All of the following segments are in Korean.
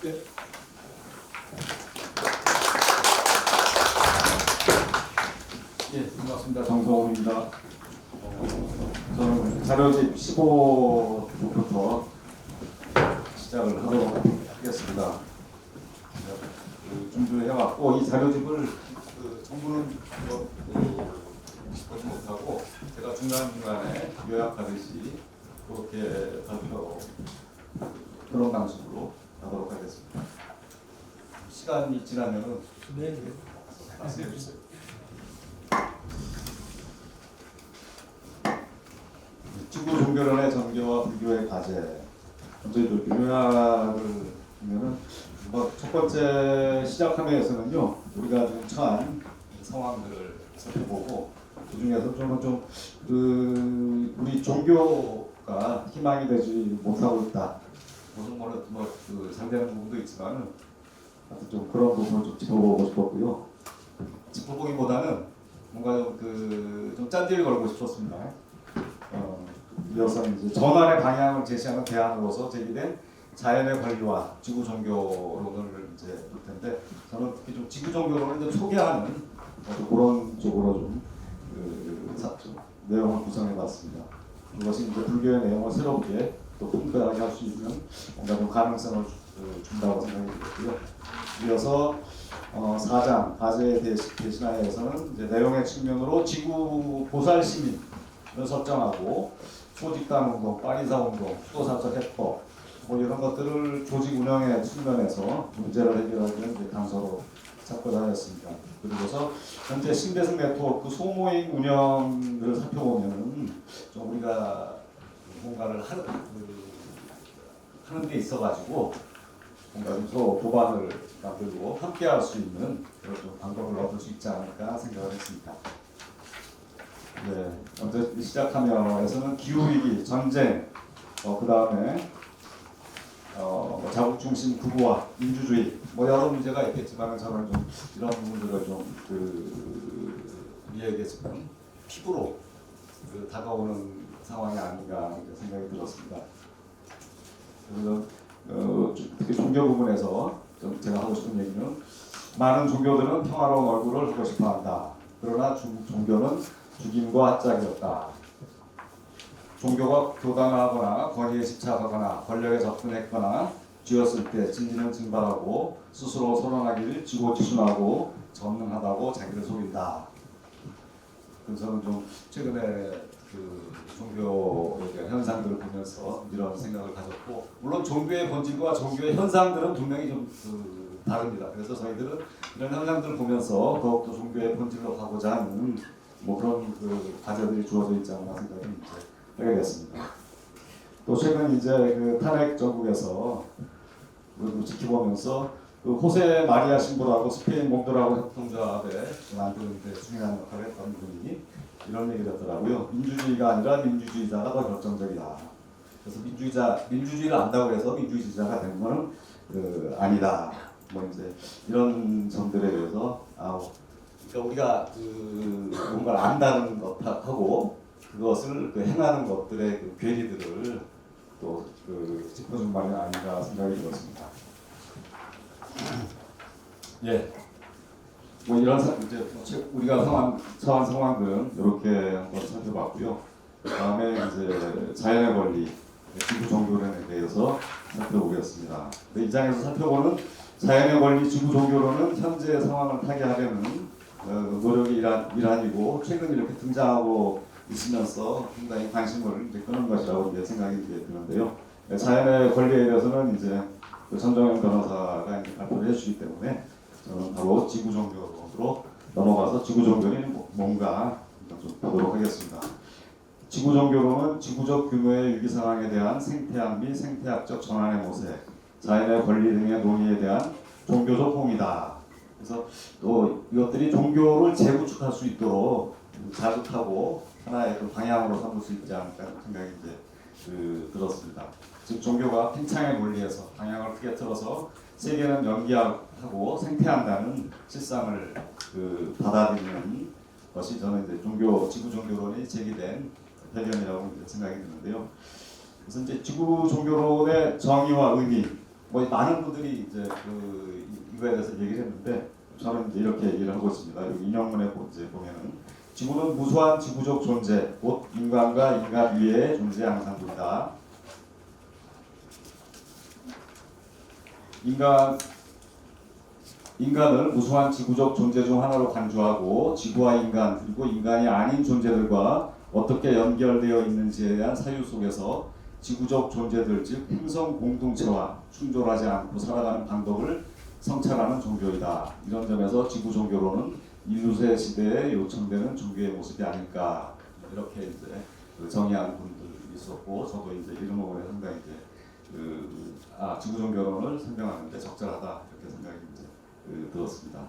네. 예, 반갑습니다. 정성훈입니다. 저는 자료집 15부터 시작을 하도록 하겠습니다. 준비해왔고 이 자료집을 정부는 보지 못하고 제가 중간중간에 요약하듯이 그렇게 발표 그런 방식으로 하도록 하겠습니다. 시간이 지나면은 말씀해 주세요. 지구 종교론의 전개와 불교의 과제. 먼저 요약을 보면은 첫 번째 시작함에서는요 우리가 좀 처한 상황들을 살펴보고 그 중에서 우리 종교가 희망이 되지 못하고 있다. 무슨 그 상대하는 부분도 있지만은 하여튼 좀 그런 부분을 좀 짚어보고 싶었고요. 짚어보기보다는 뭔가 좀 짠지를 걸고 싶었습니다. 이어서 이제 전환의 방향을 제시하는 대안으로서 제기된 자연의 권리와 지구 종교론을 이제 볼 텐데 저는 특히 좀 지구 종교론을 좀 소개하는 그런 쪽으로 좀 내용을 구성해봤습니다. 그것이 이제 불교의 내용을 새롭게 또 풍부하게 할 수 있는 뭔가 좀 가능성을 준다고 생각이 들었고요. 이어서 4장 과제의 대신하에서는 이제 내용의 측면으로 지구 보살 시민을 설정하고 소집단 운동, 파리사 운동, 수도사적 해법 이런 것들을 조직 운영의 측면에서 문제를 해결하기는 단서로 찾고자 하였습니다. 그리고서 현재 신대승 네트워크 소모임 운영을 살펴보면은 좀 우리가 뭔가를 하는 게 있어가지고 뭔가 좀 서로 도반을 만들고 함께할 수 있는 그런 좀 방법을 얻을 수 있지 않을까 생각을 했습니다. 네, 먼저 시작하면에서는 기후위기, 전쟁, 그 다음에 자국 중심 구구화, 민주주의, 여러 문제가 있겠지만 저는 좀 이런 부분들을 좀 우리에게 지금 피부로 다가오는 상황이 아닌가 생각이 들었습니다. 그래서 특히 종교 부분에서 좀 제가 하고 싶은 얘기는 많은 종교들은 평화로운 얼굴을 하고 싶어한다. 그러나 종교는 죽임과 합작이었다. 종교가 교단화하거나 권위에 집착하거나 권력에 접근했거나 쥐었을 때 진리는 증발하고 스스로 선언하기를 지고지순하고 전능하다고 자기를 속인다. 그래서 저는 좀 최근에 종교의 현상들을 보면서 이런 생각을 가졌고 물론 종교의 본질과 종교의 현상들은 분명히 좀 다릅니다. 그래서 저희들은 이런 현상들을 보면서 더욱더 종교의 본질로 가고자 하는 그런 과제들이 주어져 있지 않나 생각을 하게 됐습니다. 또 최근 이제 탄핵 정국에서 지켜보면서 호세 마리아 신부라고 스페인 몽돌하고 협동조합에 만드는데 중요한 역할을 했던 분이 이런 얘기를 했더라고요. 민주주의가 아니라 민주주의자가 더 결정적이다. 그래서 민주주의를 안다고 해서 민주주의자가 되는 것은 아니다. 이제 이런 점들에 대해서 그러니까 우리가 뭔가를 안다는 것하고 그것을 행하는 것들의 괴리들을 또 짚어준 말이 아닌가 생각이 들었습니다. 예. 이런 이제 우리가 처한 상황들은 이렇게 한번 살펴봤고요. 다음에 이제 자연의 권리, 지구 종교론에 대해서 살펴보겠습니다. 이 장에서 살펴보는 자연의 권리, 지구 종교론은 현재 상황을 타개하려는 노력의 일환이고 최근 이렇게 등장하고 있으면서 상당히 관심을 끄는 것이라고 생각이 드는데요. 자연의 권리에 대해서는 이제 전정현 변호사가 발표를 해주시기 때문에 저는 바로 지구 종교로 넘어가서 지구 종교는 뭔가 좀 보도록 하겠습니다. 지구 종교론은 지구적 규모의 위기 상황에 대한 생태학 및 생태학적 전환의 모색, 자연의 권리 등의 논의에 대한 종교적 홍이다. 그래서 또 이것들이 종교를 재구축할 수 있도록 자극하고 하나의 방향으로 삼을 수 있지 않을까 생각이 들었습니다. 즉 종교가 팽창의 논리에서 방향을 크게 틀어서 세계는 연기하고 생태한다는 실상을 받아들이는 것이 저는 이제 지구 종교론이 제기된 배경이라고 생각이 드는데요. 그래서 이제 지구 종교론의 정의와 의미 뭐 많은 분들이 이제 이거에 대해서 얘기를 했는데 저는 이제 이렇게 얘기를 하고 있습니다. 여기 인용문에 이제 보면은 지구는 무수한 지구적 존재, 곧 인간과 인간 위의 존재의 양상들이다. 인간을 무수한 지구적 존재 중 하나로 간주하고 지구와 인간 그리고 인간이 아닌 존재들과 어떻게 연결되어 있는지에 대한 사유 속에서 지구적 존재들 즉 행성 공동체와 충돌하지 않고 살아가는 방법을 성찰하는 종교이다. 이런 점에서 지구 종교로는 인류세 시대에 요청되는 종교의 모습이 아닐까 이렇게 이제 정의하는 분들이 있었고 저도 이제 이런 부분에 상당히 이제 지구 종교론을 설명하는데 적절하다 이렇게 생각이 이제 들었습니다.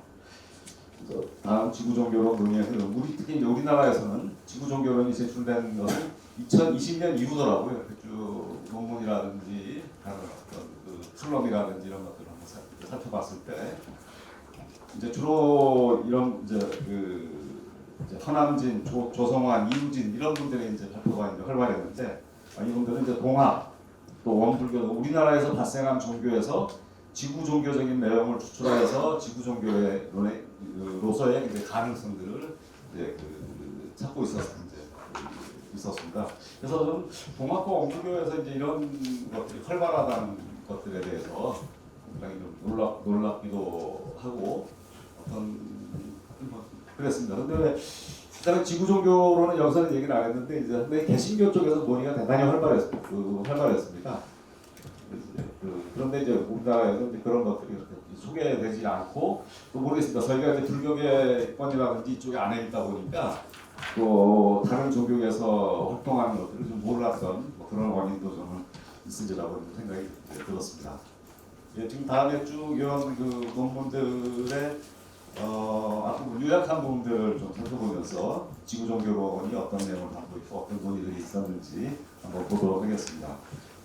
그래서 다음 지구 종교론 논의의 흐름, 특히 이제 우리나라에서는 지구 종교론이 제출된 것은 2020년 이후더라고요. 쭉 논문이라든지 다른 어떤 클럽이라든지 이런 것들을 한번 살펴봤을 때 이제 주로 이런 이제 이제 허남진, 조성환, 이우진 이런 분들의 이제 발표가 이제 활발했는데 이분들은 이제 동학 또 원불교 우리나라에서 발생한 종교에서 지구 종교적인 내용을 추출하여서 지구 종교로서의 이제 가능성들을 이제 찾고 있었습니다. 그래서 저는 동학과 원불교에서 이제 이런 것들이 활발하다는 것들에 대해서 굉장히 좀 놀랍기도 하고 그랬습니다. 근데 그다음에 지구 종교로는 여기서는 얘기를 안 했는데 이제 개신교 쪽에서 논의가 대단히 활발했습니다. 그런데 이제 우리나라에서 이제 그런 것들이 소개되지 않고 또 모르겠습니다. 저희가 이제 불교계권이라든지 이쪽에 안에 있다 보니까 또 다른 종교에서 활동하는 것들을 좀 몰랐던 그런 원인도 저는 있으리라고 생각이 들었습니다. 예, 지금 다음에 쭉 이런 논문들의 앞으로 요약한 부분들을 좀 살펴보면서 지구 종교론이 어떤 내용을 갖고 있고 어떤 논의들이 있었는지 한번 보도록 하겠습니다.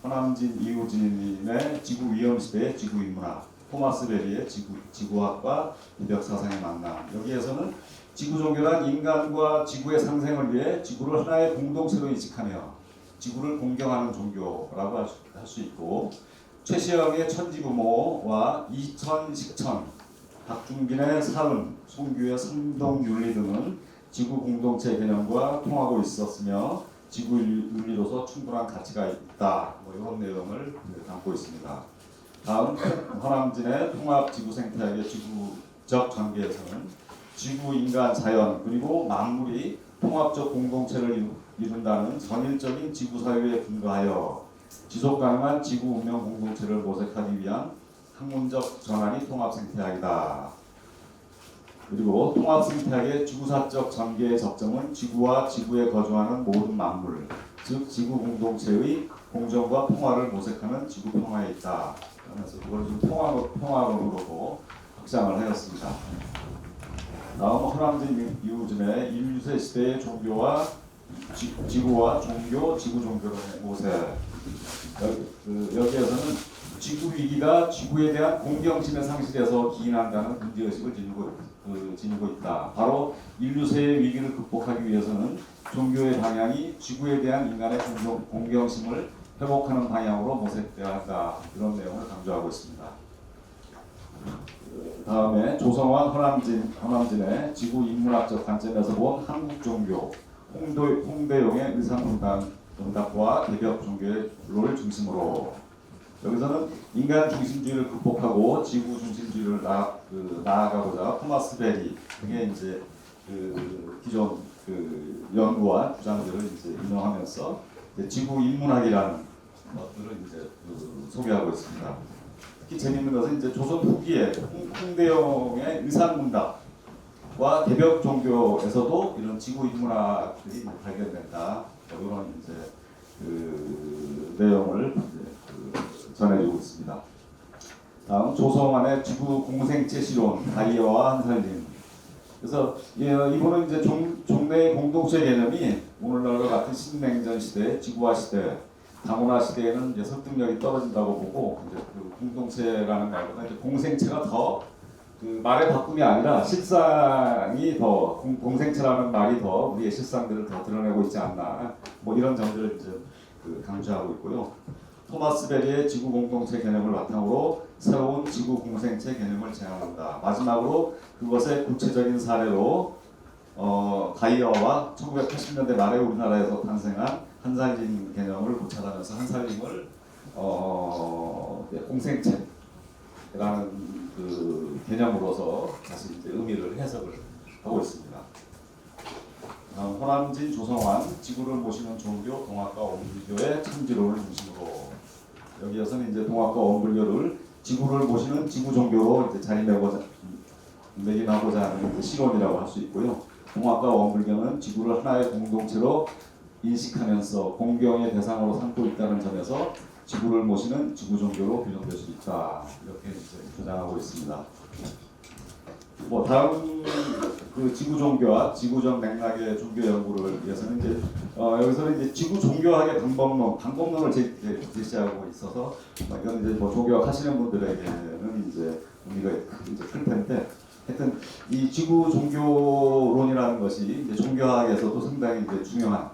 허남진, 이우진의 지구 위험 시대의 지구 인문학, 토마스 베리의 지구학과 기벽 사상의 만남. 여기에서는 지구 종교란 인간과 지구의 상생을 위해 지구를 하나의 공동체로 인식하며 지구를 공경하는 종교라고 할 수 있고, 최시영의 천지부모와 이천식천, 박중빈의 사은, 송규의 삼동윤리 등은 지구 공동체 개념과 통하고 있었으며 지구 윤리로서 충분한 가치가 있다. 이런 내용을 담고 있습니다. 다음 허남진의 통합 지구 생태학의 지구적 전개에서는 지구, 인간, 자연 그리고 만물이 통합적 공동체를 이룬다는 전일적인 지구 사회에 근거하여 지속 가능한 지구 운명 공동체를 모색하기 위한 학문적 전환이 통합 생태학이다. 그리고 통합 생태학의 지구사적 전개의 접점은 지구와 지구에 거주하는 모든 만물, 즉 지구 공동체의 공정과 평화를 모색하는 지구 평화에 있다. 그래서 그걸 좀 평화론으로 확장을 하였습니다. 다음 허남진 이우진의 인류세 시대의 종교와 지구와 종교, 지구 종교론의 모색. 여기에서는 지구 위기가 지구에 대한 공경심의 상실에서 기인한다는 문제의식을 지니고 있다. 바로 인류세의 위기를 극복하기 위해서는 종교의 방향이 지구에 대한 인간의 공경심을 회복하는 방향으로 모색돼야 한다. 이런 내용을 강조하고 있습니다. 다음에 조성환, 허남진의 지구 인문학적 관점에서 본 한국 종교, 홍대용의 의상응답과 개벽 종교를 중심으로 여기서는 인간 중심주의를 극복하고 지구 중심주의를 나아가고자 토마스 베리 등의 이제 기존 연구와 주장들을 이제 인용하면서 지구 인문학이라는 것들을 이제 소개하고 있습니다. 특히 재미있는 것은 이제 조선 후기에 홍대영의 의상문답과 개벽 종교에서도 이런 지구 인문학들이 발견된다. 이런 이제 내용을 이제 전해주고 있습니다. 다음 조성환의 지구 공생체 실론, 다이어와 한살림. 그래서 이분은 이제 종래의 공동체 개념이 오늘날과 같은 신냉전 시대, 지구화 시대, 다문화 시대에는 이제 설득력이 떨어진다고 보고 이제 공동체라는 말보다 이제 공생체가 더 말의 바꿈이 아니라 실상이 더 공생체라는 말이 더 우리의 실상들을 더 드러내고 있지 않나 이런 점들을 이제 강조하고 있고요. 토마스 베리의 지구 공동체 개념을 바탕으로 새로운 지구 공생체 개념을 제안한다. 마지막으로 그것의 구체적인 사례로 가이아와 1980년대 말에 우리나라에서 탄생한 한살림 개념을 고찰하면서 한살림을 공생체라는 그 개념으로서 다시 이제 의미를 해석을 하고 있습니다. 호남진 조성환 지구를 모시는 종교 동학과 원불교의 참지론을 중심으로 여기에서는 이제 동학과 원불교를 지구를 모시는 지구 종교로 이제 자리매김하고자 하는 실론이라고 할 수 있고요. 동학과 원불교는 지구를 하나의 공동체로 인식하면서 공경의 대상으로 삼고 있다는 점에서 지구를 모시는 지구 종교로 규정될 수 있다. 이렇게 이제 주장하고 있습니다. 뭐 다음 그 지구 종교와 지구적 맥락의 종교 연구를 위해서는 이제 여기서는 이제 지구 종교학의 방법론을 제시하고 있어서 이건 이제 뭐 종교학 하시는 분들에게는 이제 의미가 이제 클 텐데 하여튼 이 지구 종교론이라는 것이 이제 종교학에서도 상당히 이제 중요한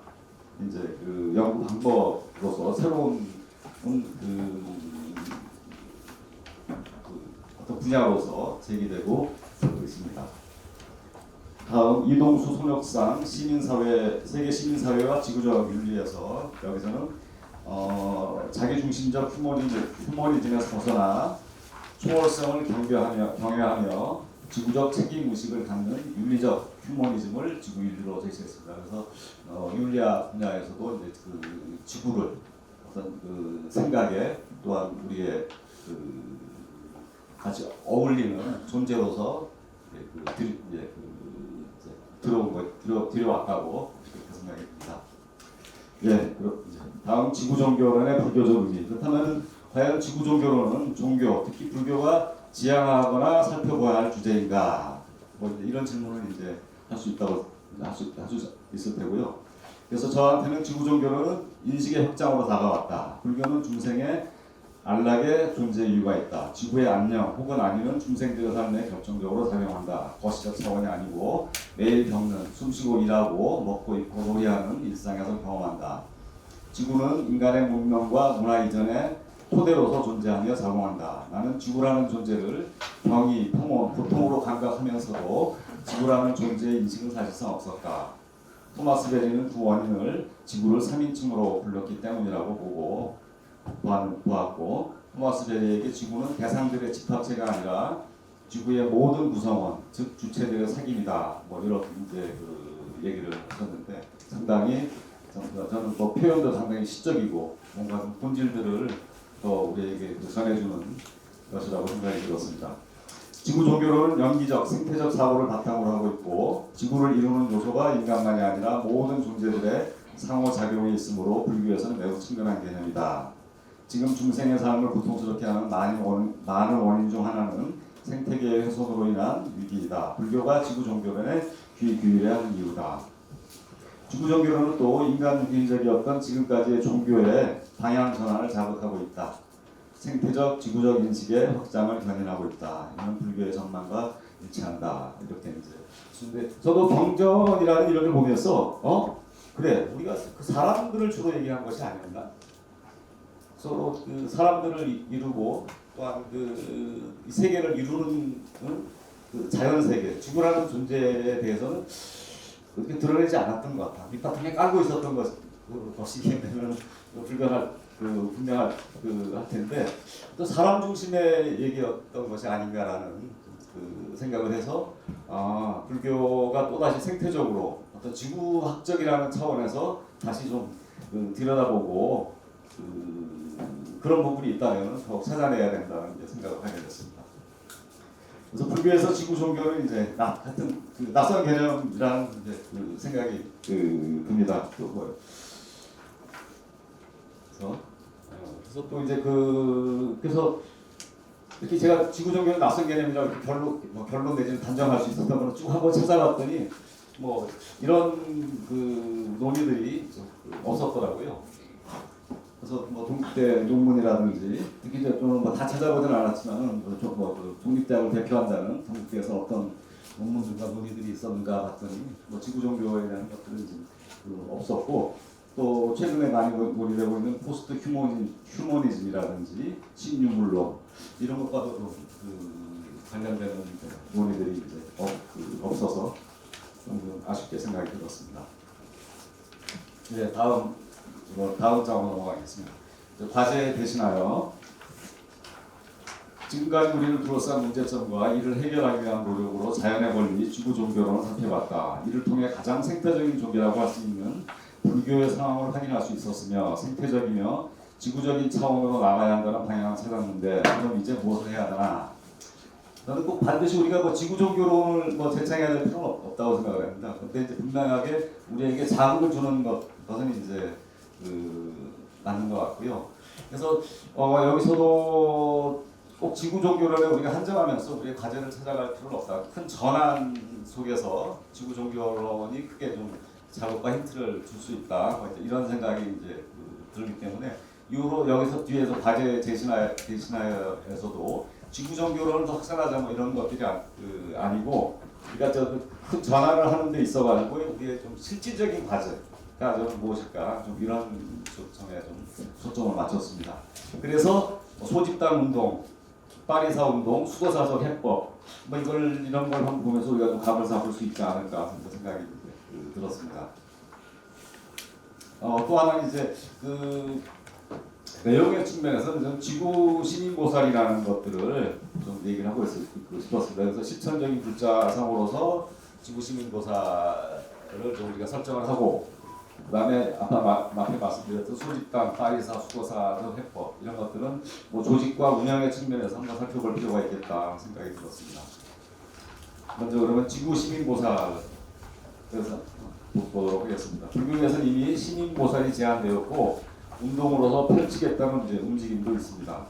이제 그 연구 방법으로서 새로운 어떤 분야로서 제기되고 있습니다. 다음 이동수 손혁상 시민사회 세계 시민사회와 지구적 윤리에서 여기서는 자기중심적 휴머니즘에서 벗어나 초월성을 경외하며 지구적 책임의식을 갖는 윤리적 휴머니즘을 지구윤리로 제시했습니다. 그래서 윤리학 분야에서도 이제 그 지구를 어떤 그 생각에 또한 우리의 그 같이 어울리는 존재로서 들어왔다고 그렇게 생각이 듭니다. 예, 다음 지구 종교론의 불교적 의미. 그렇다면 과연 지구 종교론은 종교, 특히 불교가 지향하거나 살펴봐야 할 주제인가? 뭐 이런 질문을 이제 할 수 있을 테고요. 그래서 저한테는 지구 종교론은 인식의 확장으로 다가왔다. 불교는 중생의 안락의 존재 이유가 있다. 지구의 안녕 혹은 안위는 중생들의 삶에 결정적으로 작용한다. 거시적 차원이 아니고 매일 겪는 숨쉬고 일하고 먹고 입고 놀이하는 일상에서 경험한다. 지구는 인간의 문명과 문화 이전의 토대로서 존재하며 작용한다. 나는 지구라는 존재를 병이, 평온, 고통으로 감각하면서도 지구라는 존재의 인식은 사실상 없었다. 토마스 베리는 그 원인을 지구를 3인칭으로 불렀기 때문이라고 보았고 토마스 베리에게 지구는 대상들의 집합체가 아니라 지구의 모든 구성원, 즉 주체들의 사귐이다. 뭐 이런 이제 그 얘기를 하셨는데 상당히 저는 뭐 표현도 상당히 시적이고 뭔가 좀 본질들을 더 우리에게 전해주는 것이라고 생각이 들었습니다. 지구 종교론은 연기적, 생태적 사고를 바탕으로 하고 있고 지구를 이루는 요소가 인간만이 아니라 모든 존재들의 상호작용이 있으므로 불교에서는 매우 친근한 개념이다. 지금 중생의 삶을 고통스럽게 하는 많은 원인 중 하나는 생태계의 훼손으로 인한 위기이다. 불교가 지구 종교론에 귀 기울여야 하는 이유다. 지구 종교론은 또 인간 유기적이었던 지금까지의 종교의 방향 전환을 자극하고 있다. 생태적, 지구적 인식의 확장을 견인하고 있다. 이는 불교의 전망과 일치한다. 이렇게 이제. 근데 저도 경전이라는 이론을 보면서 그래 우리가 그 사람들을 주로 얘기한 것이 아닌가? 서로 그 사람들을 이루고 또한 그 세계를 이루는 그 자연 세계, 지구라는 존재에 대해서는 그렇게 드러내지 않았던 것 같아. 밑바탕에 깔고 있었던 것이기 때문에 불가할 분명할 할 텐데 또 사람 중심의 얘기였던 것이 아닌가라는 그 생각을 해서 불교가 또 다시 생태적으로 어떤 지구학적이라는 차원에서 다시 좀 들여다보고 그런 부분이 있다면 더욱 찾아내야 된다는 생각을 하게 됐습니다. 그래서 불교에서 지구 종교는 이제 하여튼 낯선 개념이라는 그 생각이 듭니다. 그래서 또 이제 그래서 이렇게 제가 지구 종교는 낯선 개념이라고 이렇게 결론 내지는 단정할 수 있었던 걸 쭉 한번 찾아봤더니 뭐 이런 그 논의들이 없었더라고요. 그래서 뭐 동국대 논문이라든지 특히 저는 뭐 다 찾아보진 않았지만은 독립대학을 대표한다는 동국대에서 어떤 논문들과 논의들이 있었는가 봤더니 뭐 지구 종교에 대한 것들은 없었고 또 최근에 많이 논의되고 있는 포스트 휴머니즘이라든지 신유물론 이런 것과도 관련되는 논의들이 이제 없어서 좀 아쉽게 생각이 들었습니다. 네, 다음 장으로 넘어가겠습니다. 과제 대신하여 지금까지 우리를 둘러싼 문제점과 이를 해결하기 위한 노력으로 자연의 권리, 지구 종교론을 살펴봤다. 이를 통해 가장 생태적인 종교라고 할 수 있는 불교의 상황을 확인할 수 있었으며 생태적이며 지구적인 차원으로 나가야 한다는 방향을 찾았는데 그럼 이제 무엇을 해야 하나? 저는 꼭 반드시 우리가 지구 종교론을 재창해야 될 필요는 없다고 생각을 합니다. 근데 이제 분명하게 우리에게 자극을 주는 것은 이제 맞는 것 같고요. 그래서 여기서도 꼭 지구 종교론에 우리가 한정하면서 우리의 과제를 찾아갈 필요는 없다. 큰 전환 속에서 지구 종교론이 크게 좀 자극과 힌트를 줄 수 있다. 이런 생각이 이제 들기 때문에 이후로 여기서 뒤에서 과제 대신하여에서도 지구 종교론을 더 확산하자 이런 것들이 아니고 우리가 큰 전환을 하는 데 있어가지고 우리의 좀 실질적인 과제가 좀 무엇일까 좀 이런 초점에 좀 초점을 맞췄습니다. 그래서 소집단 운동, 파리사 운동, 수거사적 해법 이런 걸 한번 보면서 우리가 좀 감을 잡을 수 있지 않을까 생각이 들었습니다. 또 하나 이제 내용의 측면에서는 지구 시민보살이라는 것들을 좀 얘기를 하고 싶었습니다. 그래서 실천적인 불자상으로서 지구 시민보살을 좀 우리가 설정을 하고 그다음에 아까 앞에 말씀드렸던 소집단, 파리사, 수거사 해법 이런 것들은 조직과 운영의 측면에서 한번 살펴볼 필요가 있겠다 생각이 들었습니다. 먼저 그러면 지구 시민보살 그래서 보도록 하겠습니다. 불교에서는 이미 시민보살이 제한되었고 운동으로서 펼치겠다는 이제 움직임도 있습니다.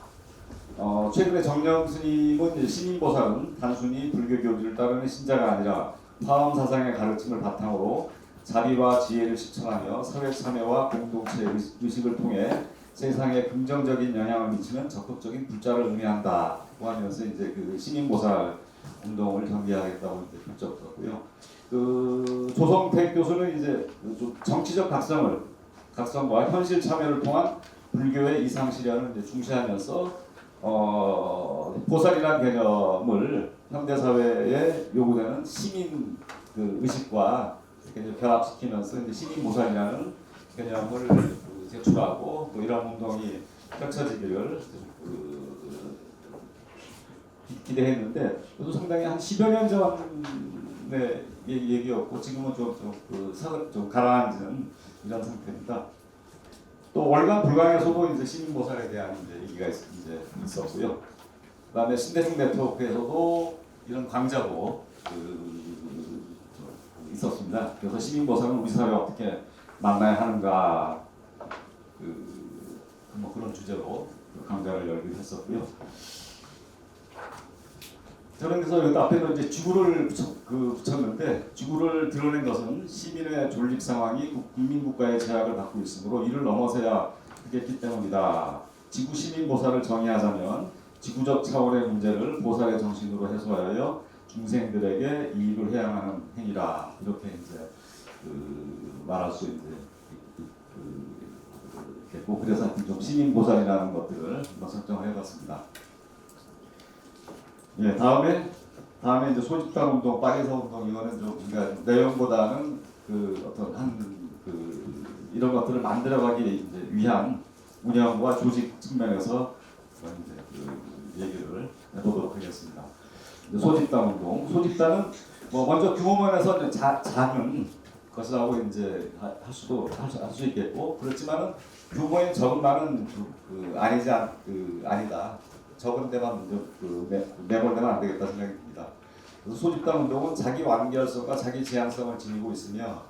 최근에 정령 스님은 시민보살은 단순히 불교 교리를 따르는 신자가 아니라 파엄 사상의 가르침을 바탕으로 자비와 지혜를 실천하며 사회 참여와 공동체 의식을 통해 세상에 긍정적인 영향을 미치는 적극적인 불자를 의미한다고 하면서 이제 시민보살 운동을 전개하겠다고 이제 결정했고요. 조성택 교수는 이제 좀 정치적 각성과 현실 참여를 통한 불교의 이상 실현을 이제 중시하면서 보살이라는 개념을 현대 사회에 요구되는 시민 의식과 이렇게 결합시키면서 이제 시민보살이라는 개념을 제출하고 또 이런 운동이 펼쳐지기를 기대했는데 또 상당히 한 10여 년 전의 얘기였고 지금은 좀 가라앉은 이런 상태입니다. 또 월간 불강에서도 이제 시민보살에 대한 이제 얘기가 이제 있었고요. 그다음에 신대중 네트워크에서도 이런 강좌도 있었습니다. 그래서 시민보살은 우리 사회에 어떻게 만나야 하는가 그런 주제로 강좌를 열기로 했었고요. 저는 그래서 여기 앞에도 이제 지구를 붙였는데 지구를 드러낸 것은 시민의 존립 상황이 국민국가의 제약을 받고 있으므로 이를 넘어서야 하겠기 때문이다. 지구 시민보살을 정의하자면 지구적 차원의 문제를 보살의 정신으로 해소하여 중생들에게 이익을 해야하는 행위라 이렇게 이제 말할 수 있겠고 그래서 좀 시민보살이라는 것들을 한번 설정을 해봤습니다. 예, 다음에 이제 소집단 운동, 파리사 운동 이거는 좀 그러니까 내용보다는 이런 것들을 만들어가기 이제 위한 운영과 조직 측면에서 이제 얘기를 해보도록 하겠습니다. 소집단 운동, 소집단은 먼저 규모면에서 작은 것이라고 이제 할 수 있겠고 그렇지만은 규모의 적은 말은 아니다. 적은 데만 내몰되면 안 되겠다 생각이 듭니다. 그래서 소집단 운동은 자기 완결성과 자기 제한성을 지니고 있으며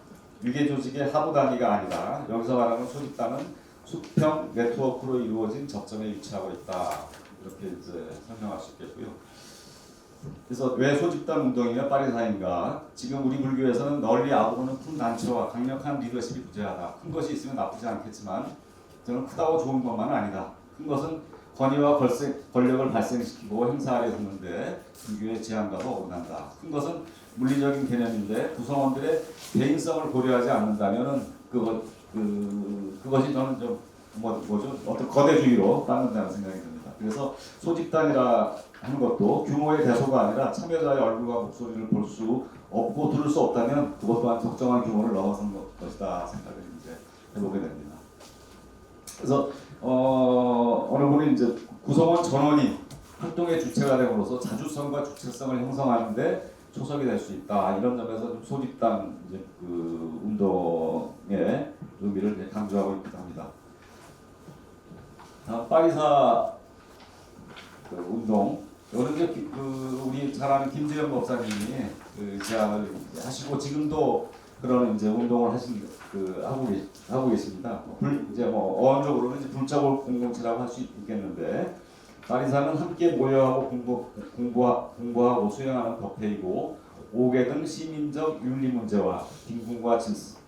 유계 조직의 하부 단위가 아니다. 여기서 말하는 소집단은 수평 네트워크로 이루어진 접점에 위치하고 있다. 이렇게 이제 설명할 수 있겠고요. 그래서 왜 소집단 운동이며 파리사인가? 지금 우리 불교에서는 널리 아우르는 큰 단체와 강력한 리더십이 부재하다. 큰 것이 있으면 나쁘지 않겠지만 저는 크다고 좋은 것만은 아니다. 큰 것은 권위와 권력을 발생시키고 행사하려 했는데 불교의 제한과도 어긋난다. 큰 것은 물리적인 개념인데 구성원들의 개인성을 고려하지 않는다면 그것이 저는 좀 뭐죠? 어떤 거대주의로 빠른다는 생각이 듭니다. 그래서 소집단이라 하는 것도 규모의 대소가 아니라 참여자의 얼굴과 목소리를 볼 수 없고 들을 수 없다면 그것 또한 적정한 규모를 넘어선 것이다 생각을 이제 해보게 됩니다. 그래서 어느 분이 이제 구성원 전원이 활동의 주체가 됨으로써 자주성과 주체성을 형성하는데 초석이 될 수 있다. 이런 점에서 좀 소집단 이제 그 운동의 의미를 강조하고 있기도 합니다. 다음 파리사 그 운동. 이거는 이제 우리 잘 아는 김재현 목사님이 그 제안을 하시고 지금도 그런 이제 운동을 하고 계십니다. 이제 뭐 어원적으로는 이제 불자골 공동체라고 할 수 있겠는데. 파리사는 함께 모여하고 공부하고 수행하는 법회이고 5개 등 시민적 윤리 문제와 빈곤과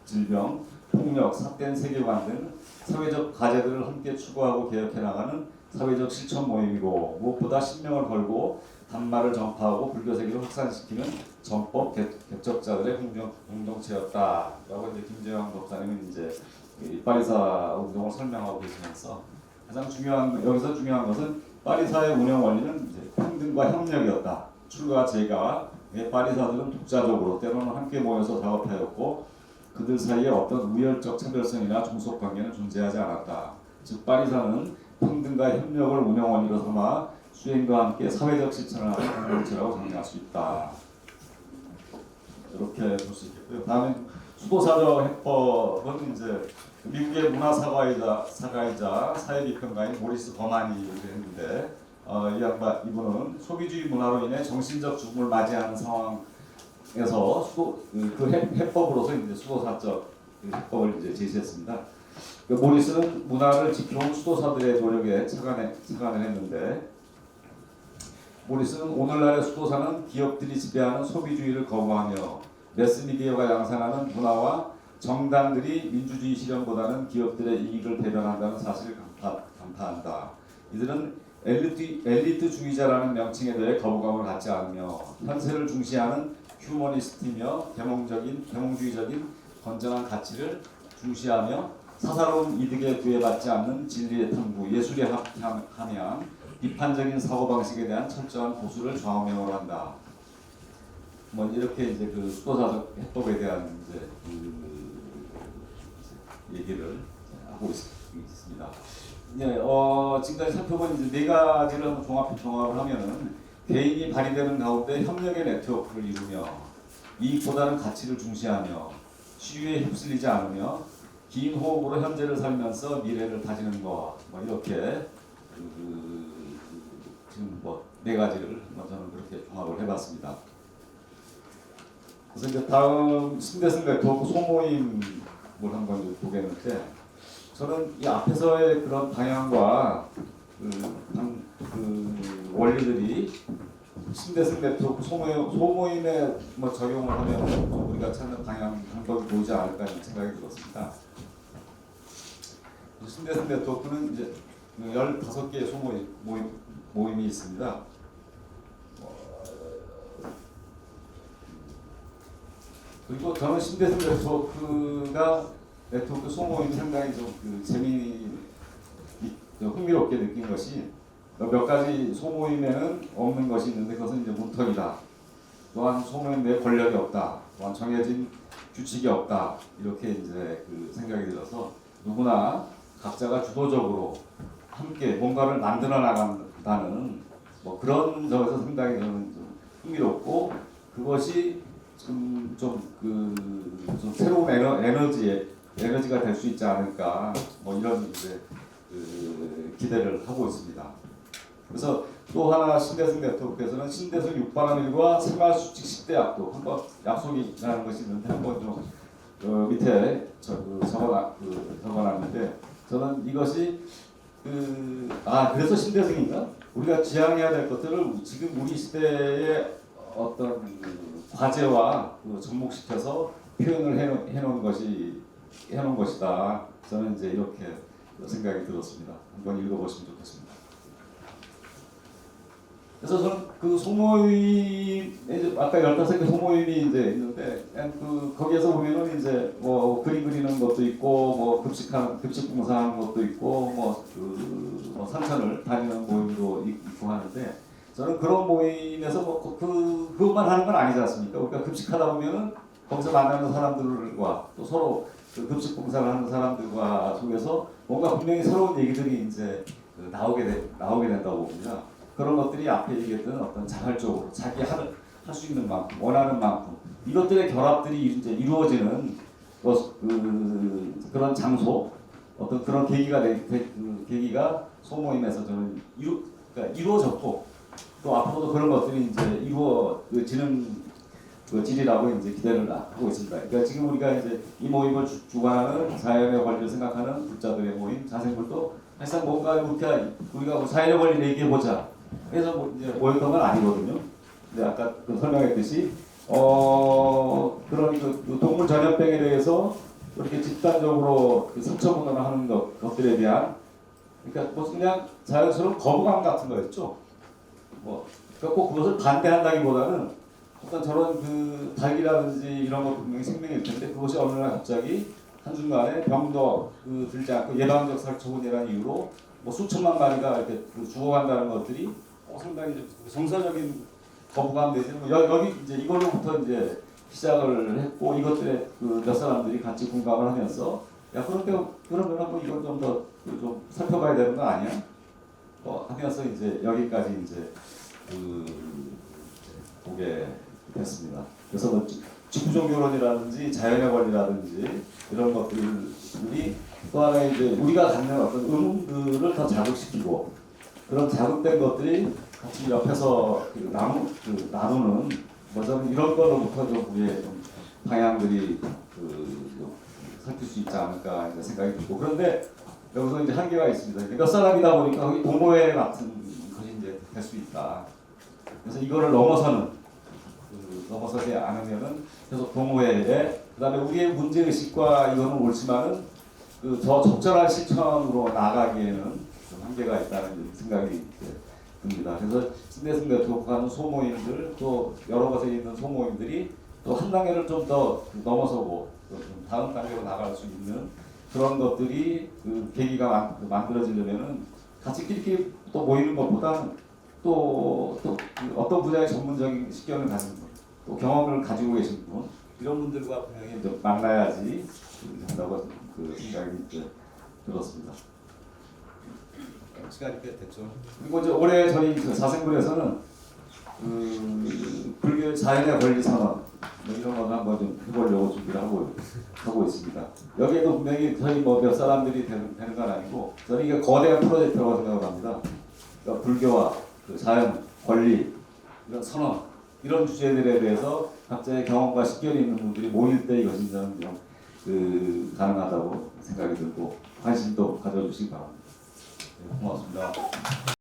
질병, 폭력, 삿된 세계관 등 사회적 과제들을 함께 추구하고 개혁해 나가는 사회적 실천 모임이고 무엇보다 신명을 걸고 단말을 전파하고 불교 세계를 확산시키는 전법 개척자들의 공동체였다라고 이제 김재환 목사님은 이제 이 파리사 운동을 설명하고 계시면서 가장 여기서 중요한 것은 파리사의 운영 원리는 이제 평등과 협력이었다. 출가 제가 파리사들은 독자적으로 때로는 함께 모여서 작업하였고 그들 사이에 어떤 우열적 차별성이나 종속 관계는 존재하지 않았다. 즉 파리사는 평등과 협력을 운영 원리로 삼아 수행과 함께 사회적 실천을 하는 공동체라고 정리할 수 있다. 이렇게 볼 수 있겠고요. 다음에 수도사적 해법은 이제 미국의 문화 사가이자 사회비평가인 모리스 버만이 했는데 이분은 소비주의 문화로 인해 정신적 죽음을 맞이하는 상황에서 그 해법으로서 이제 수도사적 해법을 이제 제시했습니다. 모리스는 문화를 지켜온 수도사들의 노력에 착안을 했는데 모리스는 오늘날의 수도사는 기업들이 지배하는 소비주의를 거부하며 매스미디어가 양산하는 문화와 정당들이 민주주의 실현보다는 기업들의 이익을 대변한다는 사실을 간파한다. 이들은 엘리트주의자라는 명칭에 대해 거부감을 갖지 않으며 현세를 중시하는 휴머니스트이며 계몽주의적인 건전한 가치를 중시하며 사사로운 이득에 구애받지 않는 진리의 탐구, 예술의 함양, 비판적인 사고방식에 대한 철저한 보수를 좌우명으로 한다. 뭐 이렇게 이제 그 수도사적 해법에 대한 이제 얘기를 하고 있습니다. 지금까지 살펴본 이제 네 가지를 한번 종합을 하면은 개인이 발휘되는 가운데 협력의 네트워크를 이루며 이익보다는 가치를 중시하며 시류에 휩쓸리지 않으며 긴 호흡으로 현재를 살면서 미래를 다지는 것, 뭐 이렇게 지금 뭐 네 가지를 저는 그렇게 종합을 해봤습니다. 그래서 이제 다음 신대승 네트워크 소모임을 한번 보겠는데 저는 이 앞에서의 그런 방향과 원리들이 신대승 네트워크 소모임에 뭐 적용을 하면 우리가 찾는 방법이 보이지 않을까 하는 생각이 들었습니다. 신대승 네트워크는 이제 15개의 모임이 있습니다. 그리고 저는 신대승 네트워크 소모임 상당히 좀 흥미롭게 느낀 것이 몇 가지 소모임에는 없는 것이 있는데 그것은 이제 문턱이다. 또한 소모임 내에 권력이 없다. 또한 정해진 규칙이 없다. 이렇게 이제 생각이 들어서 누구나 각자가 주도적으로 함께 뭔가를 만들어 나간다는 뭐 그런 점에서 상당히 저는 좀 흥미롭고 그것이 좀 새로운 에너지가 될 수 있지 않을까 뭐 이런 이제 기대를 하고 있습니다. 그래서 또 하나 신대승 네트워크에서는 신대승 6반함일과 생활수칙 10대 약속이라는 것이 있는데 한번 좀 밑에 적어놨는데 저는 이것이 그래서 신대승인가? 우리가 지향해야 될 것들을 지금 우리 시대의 어떤 과제와 접목시켜서 표현을 해놓은 것이다. 저는 이제 이렇게 생각이 들었습니다. 한번 읽어보시면 좋겠습니다. 그래서 저는 그 소모임 이제 아까 15개 소모임이 이제 있는데 그 거기에서 보면은 이제 뭐 그림 그리는 것도 있고 뭐 급식 봉사하는 것도 있고 뭐 산천을 다니는 모임도 있고 하는데 저는 그런 모임에서 뭐 그것만 하는 건 아니지 않습니까? 우리가 급식하다 보면은 거기서 만나는 사람들과 또 서로 그 급식 봉사를 하는 사람들과 속에서 뭔가 분명히 새로운 얘기들이 이제 나오게 된다고 봅니다. 그런 것들이 앞에 얘기했던 어떤 자발적으로 자기 할 수 있는 만큼 원하는 만큼 이것들의 결합들이 이제 이루어지는 그런 장소 어떤 그런 계기가 소모임에서 저는 그러니까 이루어졌고 또 앞으로도 그런 것들이 이제 이루어지는 질이라고 이제 기대를 하고 있습니다. 그러니까 지금 우리가 이제 이 모임을 주관하는 자연의 권리를 생각하는 불자들의 모임 자생불도 사실상 뭔가 이렇게 우리가 뭐 자연의 권리를 얘기해 보자. 그래서 뭐 이제 모였던 건 아니거든요. 근데 아까 설명했듯이 그런 그 동물 전염병에 대해서 그렇게 집단적으로 선처분을 하는 것들에 대한 그러니까 뭐 그냥 자연스러운 거부감 같은 거였죠. 그러니까 꼭 그것을 반대한다기보다는 어떤 저런 그 닭이라든지 이런 것도 분명히 생명일 텐데 그것이 어느 날 갑자기 한순간에 병도 들지 않고 예방적 살처분이라는 이유로 뭐 수천만 마리가 이렇게 죽어간다는 것들이 상당히 정서적인 거부감 내지는 여기 이제 이걸로부터 이제 시작을 했고 이것들에 몇 사람들이 같이 공감을 하면서 야 그러면은 뭐 이건 좀 더 좀 살펴봐야 되는 거 아니야? 하면서 이제 여기까지 이제 보게 됐습니다. 그래서 뭐 지구종교론이라든지 자연의 권리라든지 이런 것들이 또 하나 이제 우리가 갖는 어떤 의문들을 더 자극시키고 그런 자극된 것들이 같이 옆에서 나누는 뭐 저는 이런 거로부터 좀 우리의 좀 방향들이 살필 수 있지 않을까 이제 생각이 들고 그런데 여기서 이제 한계가 있습니다. 몇 사람이다 보니까 거기 동호회 같은 것이 이제 될 수 있다. 그래서 이거를 넘어서지 않으면은 계속 동호회에 그다음에 우리의 문제 의식과 이거는 옳지만은 더 적절한 실천으로 나가기에는 좀 한계가 있다는 생각이 듭니다. 그래서 신대승 교육하는 소모임들 또 여러 곳에 있는 소모임들이 또 한 단계를 좀 더 넘어서고 좀 다음 단계로 나갈 수 있는 그런 것들이 계기가 만들어지려면은 같이 끼리끼리 또 모이는 것보다는 또 어떤 분야의 전문적인 식견을 가진 분, 또 경험을 가지고 계신 분 이런 분들과 분명히 만나야지 된다고 생각이 들었습니다. 시간이 꽤 됐죠. 그리고 이제 올해 저희 자생불에서는 불교 자연의 권리 선언 뭐 이런 거는 한번 좀 해보려고 준비를 하고 있습니다. 여기에도 분명히 저희 뭐 몇 사람들이 되는 건 아니고 저는 이게 거대한 프로젝트라고 생각을 합니다. 그러니까 불교와 자연, 권리, 이런 선언 이런 주제들에 대해서 각자의 경험과 식견이 있는 분들이 모일 때 이것이 저는 좀 가능하다고 생각이 들고 관심도 가져주시기 바랍니다. 네, 고맙습니다.